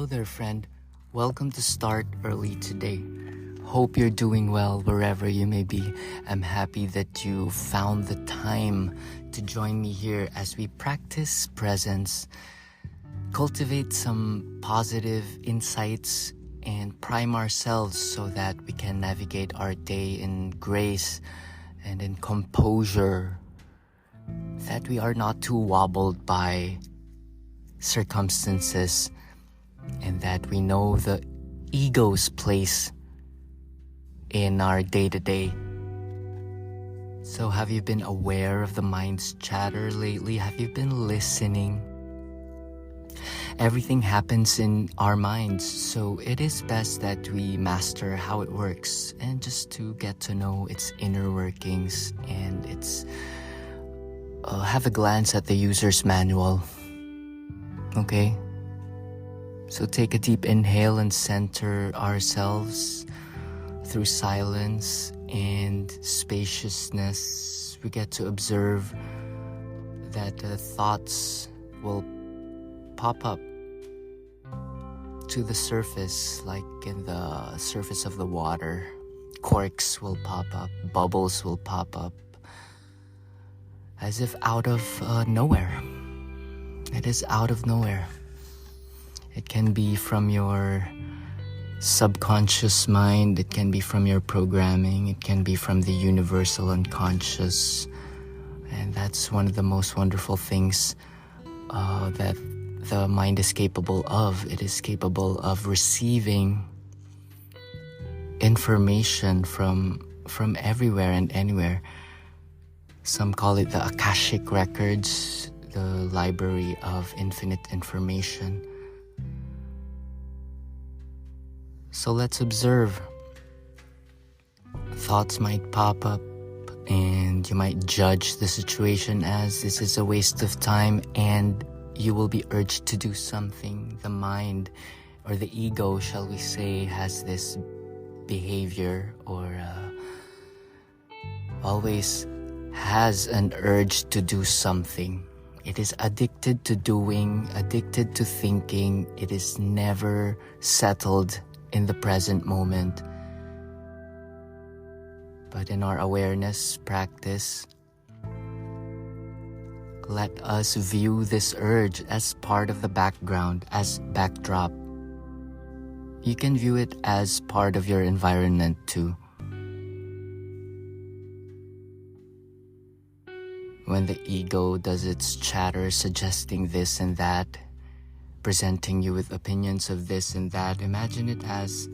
there, friend. Welcome to Start Early Today. Hope you're doing well wherever you may be. I'm happy that you found the time to join me here as we practice presence, cultivate some positive insights, and prime ourselves so that we can navigate our day in grace and in composure, that we are not too wobbled by circumstances, and that we know the ego's place in our day-to-day. So have you been aware of the mind's chatter lately? Have you been listening? Everything happens in our minds, so it is best that we master how it works and just to get to know its inner workings and have a glance at the user's manual. Okay? So take a deep inhale and center ourselves through silence and spaciousness. We get to observe that thoughts will pop up to the surface, like in the surface of the water. Corks will pop up, bubbles will pop up, as if out of nowhere. It is out of nowhere. It can be from your subconscious mind, it can be from your programming, it can be from the universal unconscious. And that's one of the most wonderful things that the mind is capable of. It is capable of receiving information from everywhere and anywhere. Some call it the Akashic Records, the library of infinite information. So let's observe. Thoughts might pop up and you might judge the situation as this is a waste of time, and you will be urged to do something. The mind, or the ego, shall we say, has this behavior, or always has an urge to do something. It is addicted to doing, addicted to thinking. It is never settled in the present moment. But in our awareness practice, let us view this urge as part of the background, as backdrop. You can view it as part of your environment too. When the ego does its chatter, suggesting this and that, presenting you with opinions of this and that, imagine it as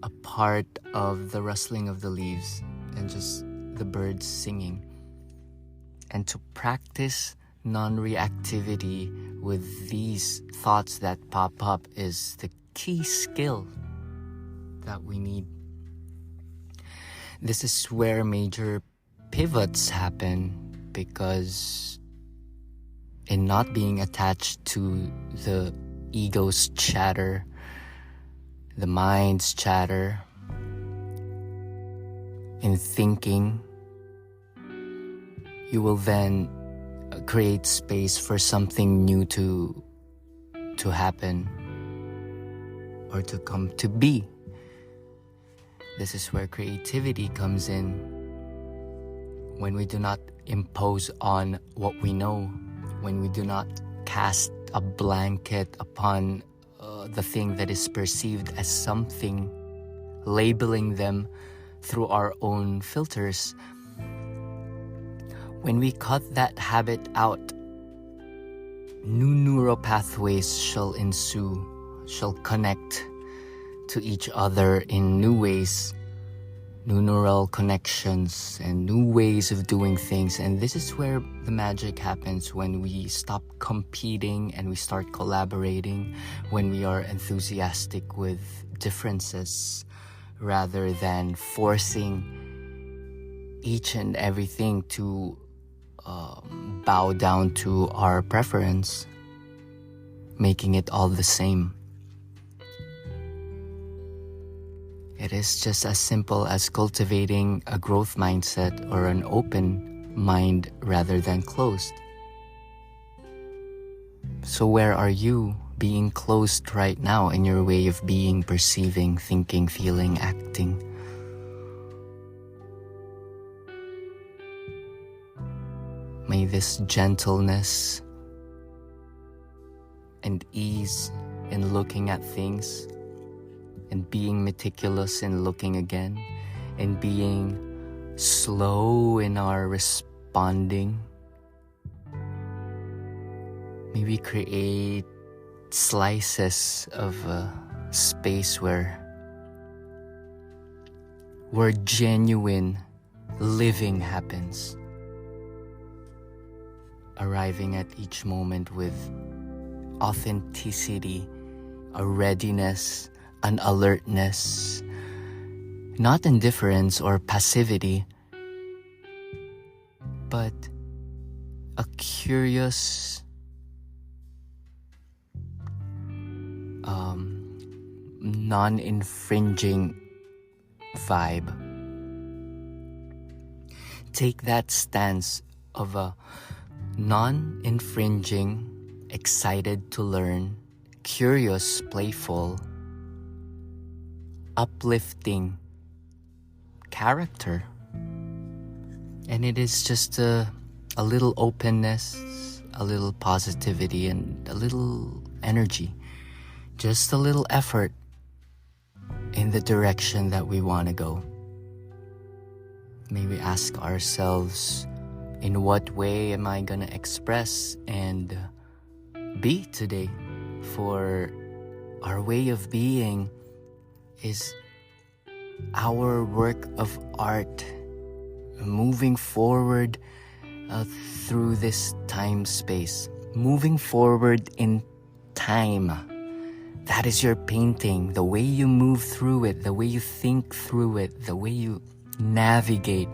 a part of the rustling of the leaves and just the birds singing. And to practice non-reactivity with these thoughts that pop up is the key skill that we need. This is where major pivots happen, because in not being attached to the ego's chatter, the mind's chatter, in thinking, you will then create space for something new to happen or to come to be. This is where creativity comes in. When we do not impose on what we know, when we do not cast a blanket upon the thing that is perceived as something, labeling them through our own filters. When we cut that habit out, new neural pathways shall ensue, shall connect to each other in new ways, new neural connections and new ways of doing things. And this is where the magic happens, when we stop competing and we start collaborating, when we are enthusiastic with differences rather than forcing each and everything to bow down to our preference, making it all the same. It is just as simple as cultivating a growth mindset or an open mind rather than closed. So where are you being closed right now in your way of being, perceiving, thinking, feeling, acting. May this gentleness and ease in looking at things, and being meticulous in looking again, and being slow in our responding, may we create slices of a space where genuine living happens, arriving at each moment with authenticity, a readiness, an alertness, not indifference or passivity, but a curious non-infringing vibe. Take that stance of a non-infringing, excited to learn, curious, playful, uplifting character. And it is just a little openness, a little positivity, and a little energy. Just a little effort in the direction that we want to go. May we ask ourselves, in what way am I going to express and be today? For our way of being is our work of art, moving forward through this time space, moving forward in time. That is your painting, the way you move through it, the way you think through it, the way you navigate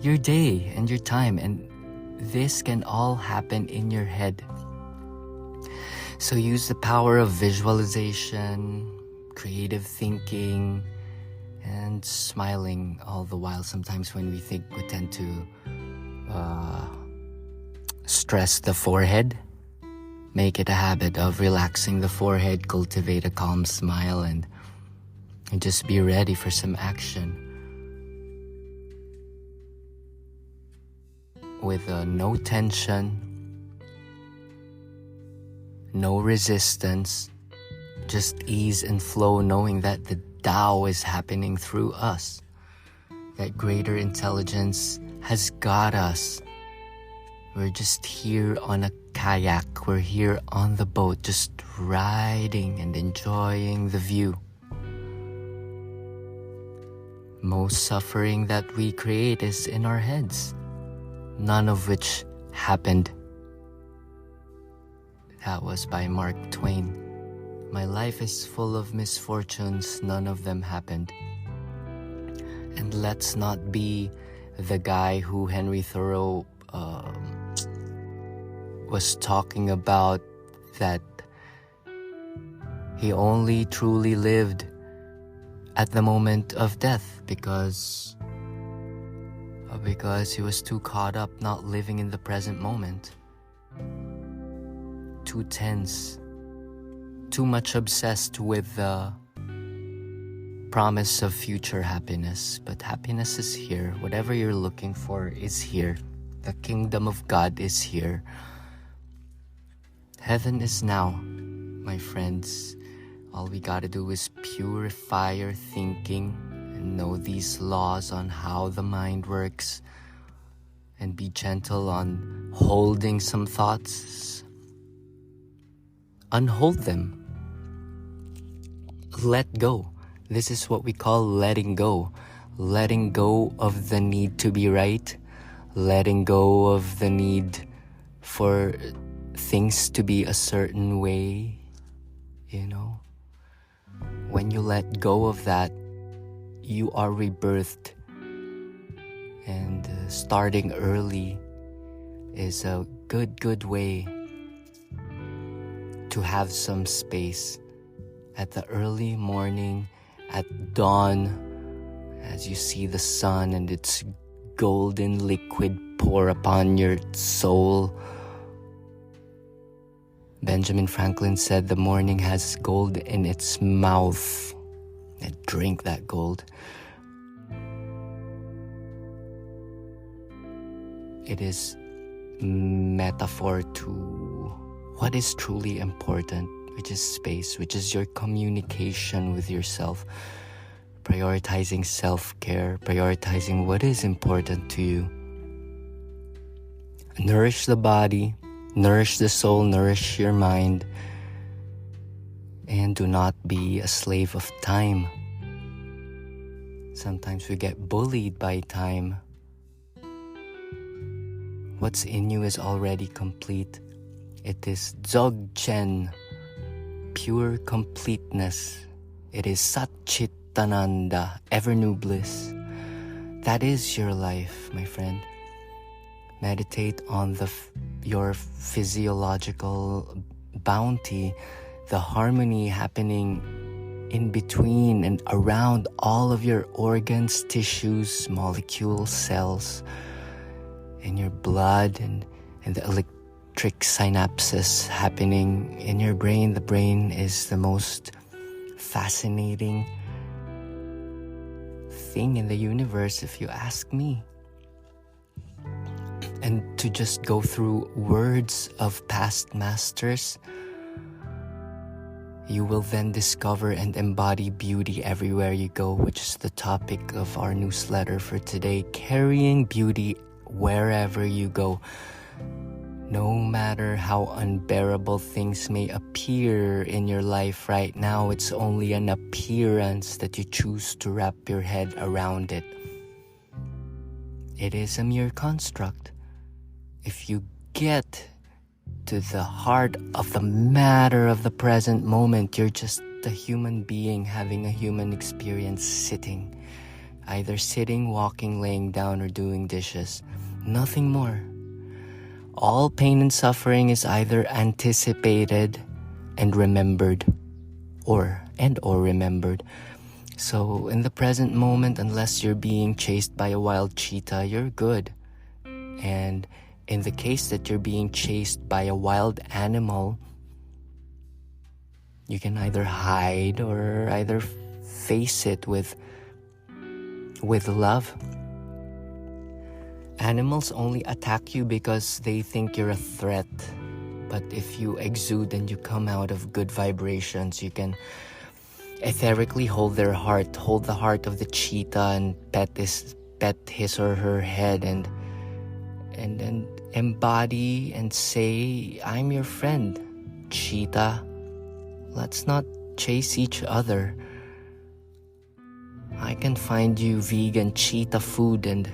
your day and your time. And this can all happen in your head. So use the power of visualization, creative thinking, and smiling all the while. Sometimes when we think, we tend to stress the forehead. Make it a habit of relaxing the forehead, cultivate a calm smile, and just be ready for some action. With no tension, no resistance, just ease and flow, knowing that the Tao is happening through us, that greater intelligence has got us. We're just here on a kayak, we're here on the boat, just riding and enjoying the view. Most suffering that we create is in our heads, none of which happened. That was by Mark Twain. My life is full of misfortunes, none of them happened. And let's not be the guy who Henry Thoreau was talking about, that he only truly lived at the moment of death because he was too caught up not living in the present moment, too tense, too much obsessed with the promise of future happiness. But happiness is here. Whatever you're looking for is here. The kingdom of God is here. Heaven is now, my friends. All we gotta do is purify your thinking and know these laws on how the mind works, and be gentle on holding some thoughts. Unhold them. Let go. This is what we call letting go. Letting go of the need to be right. Letting go of the need for things to be a certain way. You know? When you let go of that, you are rebirthed. And starting early is a good way to have some space. At the early morning, at dawn, as you see the sun and its golden liquid pour upon your soul, Benjamin Franklin said the morning has gold in its mouth. And drink that gold. It is metaphor to what is truly important, which is space, which is your communication with yourself, prioritizing self-care, prioritizing what is important to you. Nourish the body, nourish the soul, nourish your mind, and do not be a slave of time. Sometimes we get bullied by time. What's in you is already complete. It is Dzogchen, pure completeness. It is Satchitananda, ever new bliss. That is your life, my friend. Meditate on your physiological bounty, the harmony happening in between and around all of your organs, tissues, molecules, cells, in your blood, and the electric synapses happening in your brain. The brain is the most fascinating thing in the universe, if you ask me. And to just go through words of past masters, you will then discover and embody beauty everywhere you go, which is the topic of our newsletter for today. Carrying beauty wherever you go. No matter how unbearable things may appear in your life right now, it's only an appearance that you choose to wrap your head around it. It is a mere construct. If you get to the heart of the matter of the present moment, you're just a human being having a human experience, sitting. Either sitting, walking, laying down, or doing dishes. Nothing more. All pain and suffering is either anticipated and remembered, or remembered. So in the present moment, unless you're being chased by a wild cheetah, you're good. And in the case that you're being chased by a wild animal, you can either hide or either face it with love. Animals only attack you because they think you're a threat. But if you exude and you come out of good vibrations, you can etherically hold their heart, hold the heart of the cheetah and pet his or her head and embody and say, I'm your friend, cheetah. Let's not chase each other. I can find you vegan cheetah food and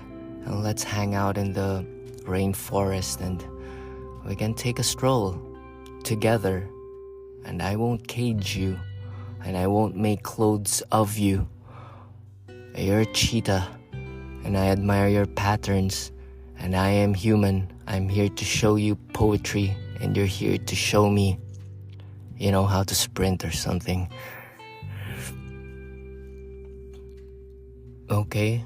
let's hang out in the rainforest and we can take a stroll together, and I won't cage you and I won't make clothes of you. You're a cheetah and I admire your patterns, and I am human. I'm here to show you poetry and you're here to show me, how to sprint or something. Okay,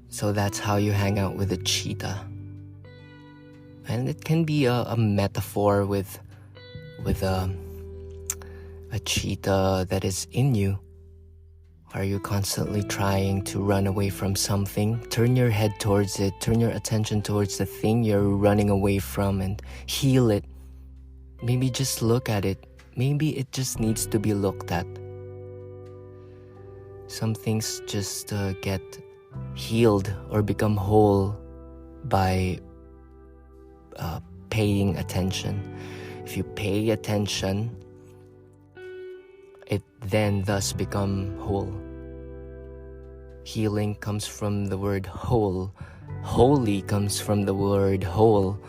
so that's how you hang out with a cheetah. And it can be a metaphor with a cheetah that is in you. Are you constantly trying to run away from something? Turn your head towards it. Turn your attention towards the thing you're running away from and heal it. Maybe just look at it. Maybe it just needs to be looked at. Some things just get healed or become whole by paying attention. If you pay attention, it then thus become whole. Healing comes from the word whole. Holy comes from the word whole.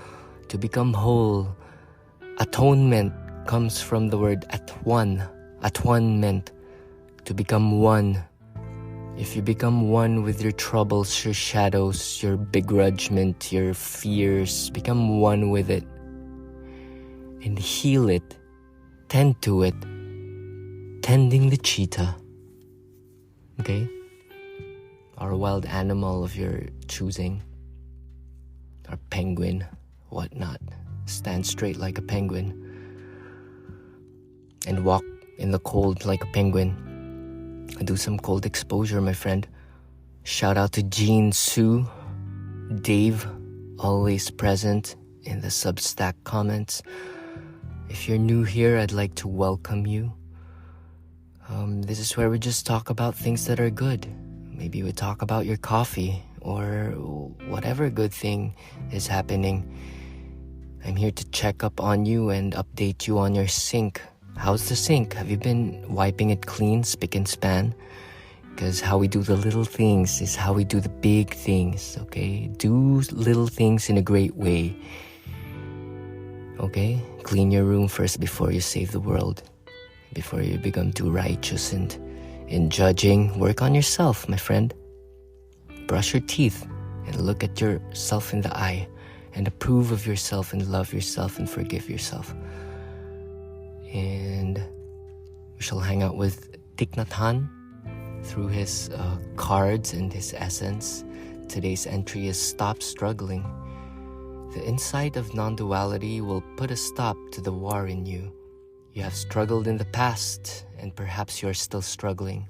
To become whole. Atonement comes from the word atonement. To become one. If you become one with your troubles, your shadows, your begrudgment, your fears, become one with it. And heal it. Tend to it. Tending the cheetah. Okay? Or a wild animal of your choosing. Or penguin, whatnot. Stand straight like a penguin. and walk in the cold like a penguin. Do some cold exposure, my friend. Shout out to Jean Sue, Dave, always present in the Substack comments. If you're new here, I'd like to welcome you. This is where we just talk about things that are good. Maybe we talk about your coffee or whatever good thing is happening. I'm here to check up on you and update you on your sink. How's the sink? Have you been wiping it clean, spick and span? Because how we do the little things is how we do the big things, okay? Do little things in a great way, okay? Clean your room first before you save the world. Before you become too righteous and in judging, work on yourself, my friend. Brush your teeth and look at yourself in the eye and approve of yourself and love yourself and forgive yourself. And we shall hang out with Thich Nhat Hanh through his cards and his essence. Today's entry is Stop Struggling. The insight of non-duality will put a stop to the war in you. You have struggled in the past, and perhaps you are still struggling.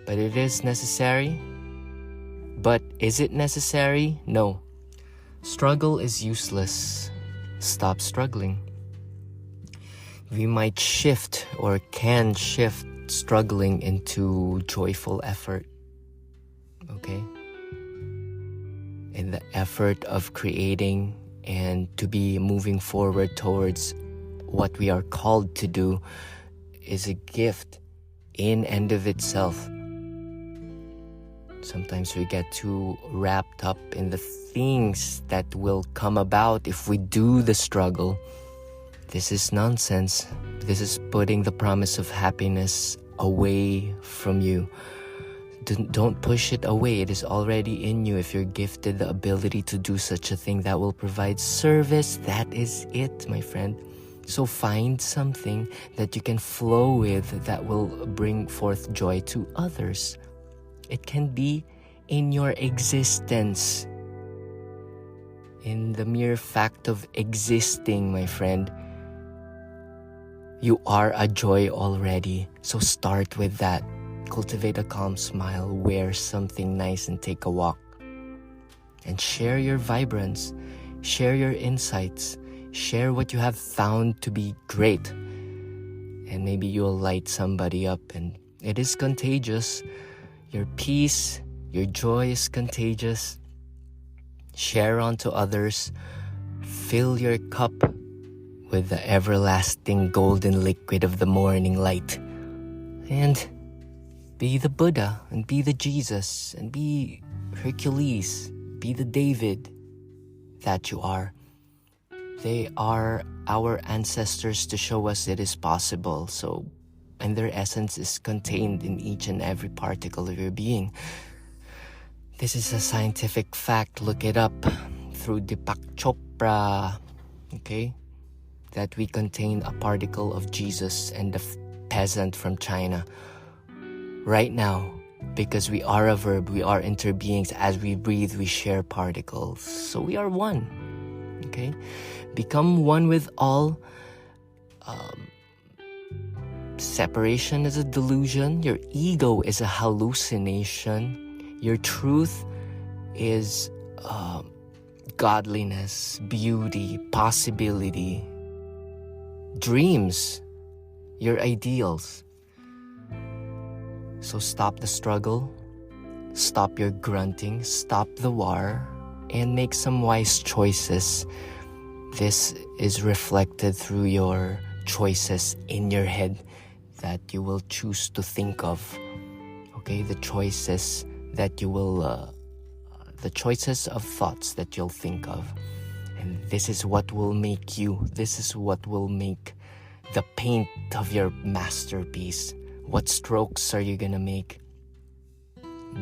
But it is necessary. But is it necessary? No. Struggle is useless. Stop struggling. We might shift or can shift struggling into joyful effort. Okay? In the effort of creating and to be moving forward towards what we are called to do is a gift in and of itself. Sometimes we get too wrapped up in the things that will come about if we do the struggle. This is nonsense. This is putting the promise of happiness away from you. Don't push it away. It is already in you. If you're gifted the ability to do such a thing that will provide service, that is it, my friend. So find something that you can flow with that will bring forth joy to others. It can be in your existence. In the mere fact of existing, my friend, you are a joy already. So start with that. Cultivate a calm smile, wear something nice and take a walk. And share your vibrance, share your insights. Share what you have found to be great. And maybe you'll light somebody up, and it is contagious. Your peace, your joy is contagious. Share onto others. Fill your cup with the everlasting golden liquid of the morning light. And be the Buddha, and be the Jesus, and be Hercules, be the David that you are. They are our ancestors to show us it is possible. So, and their essence is contained in each and every particle of your being. This is a scientific fact. Look it up through Deepak Chopra. Okay? That we contain a particle of Jesus and the peasant from China. Right now, because we are a verb, we are interbeings. As we breathe, we share particles. So we are one. Okay? Become one with all. Separation is a delusion. Your ego is a hallucination. Your truth is godliness, beauty, possibility, dreams, your ideals. So stop the struggle, stop your grunting, stop the war, and make some wise choices. This is reflected through your choices in your head that you will choose to think of. Okay, the choices that you will, the choices of thoughts that you'll think of. And this is what will make you, this is what will make the paint of your masterpiece. What strokes are you gonna make?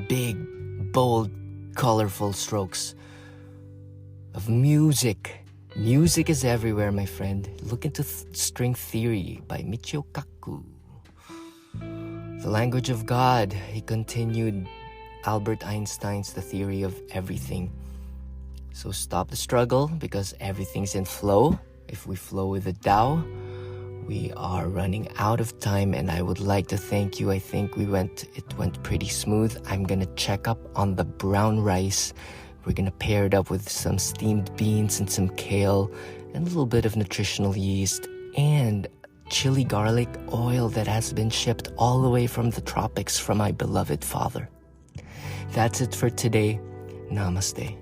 Big, bold, colorful strokes of music. Music is everywhere, my friend. Look into String Theory by Michio Kaku. The language of God, he continued Albert Einstein's The Theory of Everything. So stop the struggle because everything's in flow. If we flow with the Tao, we are running out of time, and I would like to thank you. I think it went pretty smooth. I'm gonna check up on the brown rice. We're gonna pair it up with some steamed beans and some kale and a little bit of nutritional yeast and chili garlic oil that has been shipped all the way from the tropics from my beloved father. That's it for today. Namaste.